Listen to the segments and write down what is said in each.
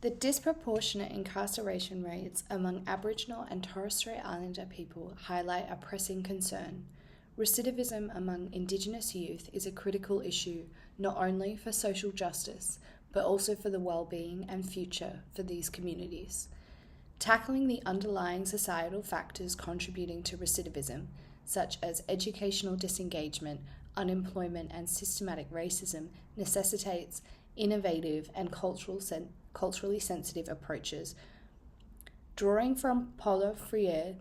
The disproportionate incarceration rates among Aboriginal and Torres Strait Islander people highlight a pressing concern. Recidivism among Indigenous youth is a critical issue, not only for social justice, but also for the well-being and future for these communities. Tackling the underlying societal factors contributing to recidivism, such as educational disengagement, unemployment, and systematic racism, necessitates innovative and culturally sensitive approaches. Drawing from Paulo Freire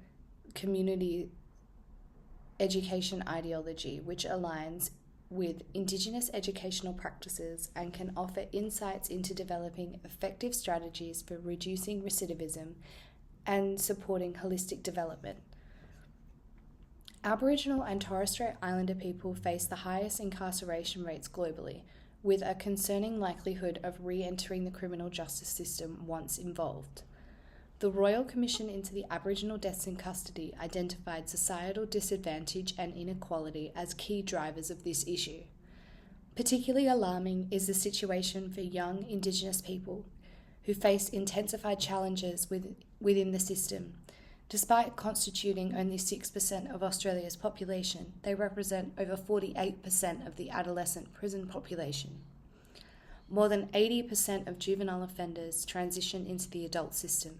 community education ideology, which aligns with Indigenous educational practices and can offer insights into developing effective strategies for reducing recidivism and supporting holistic development. Aboriginal and Torres Strait Islander people face the highest incarceration rates globally, with a concerning likelihood of re-entering the criminal justice system once involved. The Royal Commission into the Aboriginal Deaths in Custody identified societal disadvantage and inequality as key drivers of this issue. Particularly alarming is the situation for young Indigenous people who face intensified challenges within the system. Despite constituting only 6% of Australia's population, they represent over 48% of the adolescent prison population. More than 80% of juvenile offenders transition into the adult system.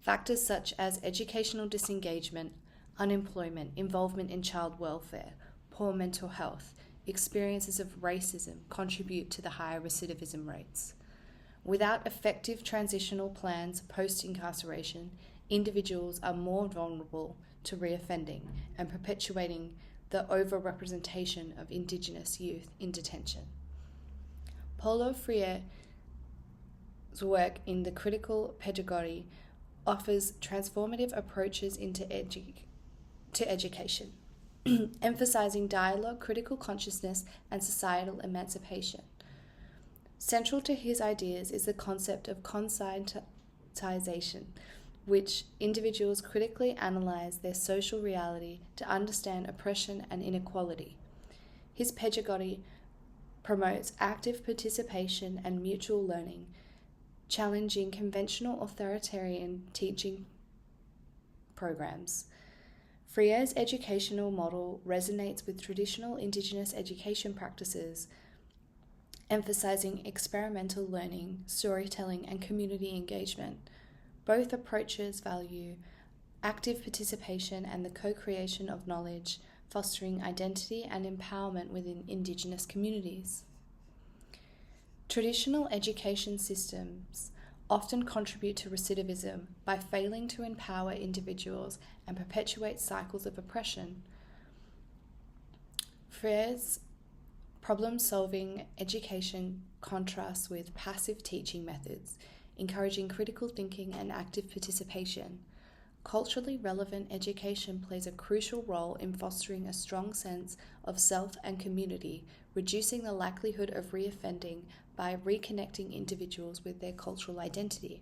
Factors such as educational disengagement, unemployment, involvement in child welfare, poor mental health, experiences of racism contribute to the higher recidivism rates. Without effective transitional plans post-incarceration, individuals are more vulnerable to reoffending and perpetuating the overrepresentation of Indigenous youth in detention. Paulo Freire's work in the critical pedagogy offers transformative approaches to education, emphasizing dialogue, critical consciousness, and societal emancipation. Central to his ideas is the concept of conscientization, which individuals critically analyze their social reality to understand oppression and inequality. His pedagogy promotes active participation and mutual learning, challenging conventional authoritarian teaching programs. Freire's educational model resonates with traditional Indigenous education practices, emphasizing experimental learning, storytelling, and community engagement. Both approaches value active participation and the co-creation of knowledge, fostering identity and empowerment within Indigenous communities. Traditional education systems often contribute to recidivism by failing to empower individuals and perpetuate cycles of oppression. Freire's problem-solving education contrasts with passive teaching methods, encouraging critical thinking and active participation. Culturally relevant education plays a crucial role in fostering a strong sense of self and community, reducing the likelihood of reoffending by reconnecting individuals with their cultural identity.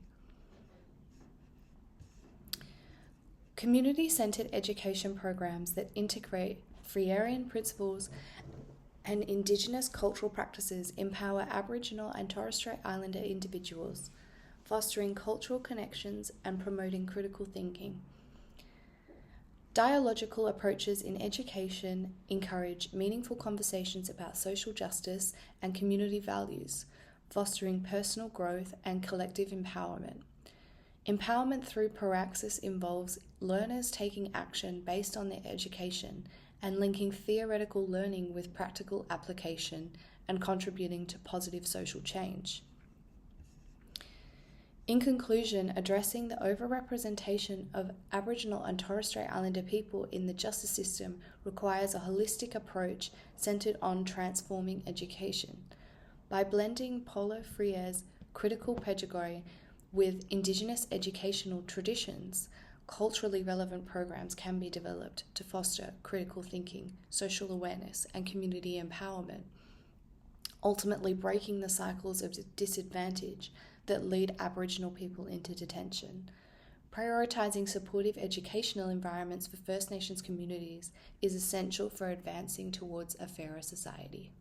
Community-centered education programs that integrate Freirean principles and Indigenous cultural practices empower Aboriginal and Torres Strait Islander individuals, fostering cultural connections and promoting critical thinking. Dialogical approaches in education encourage meaningful conversations about social justice and community values, fostering personal growth and collective empowerment. Empowerment through praxis involves learners taking action based on their education and linking theoretical learning with practical application and contributing to positive social change. In conclusion, addressing the overrepresentation of Aboriginal and Torres Strait Islander people in the justice system requires a holistic approach centered on transforming education. By blending Paulo Freire's critical pedagogy with Indigenous educational traditions, culturally relevant programs can be developed to foster critical thinking, social awareness, and community empowerment, ultimately breaking the cycles of disadvantage that lead Aboriginal people into detention. Prioritising supportive educational environments for First Nations communities is essential for advancing towards a fairer society.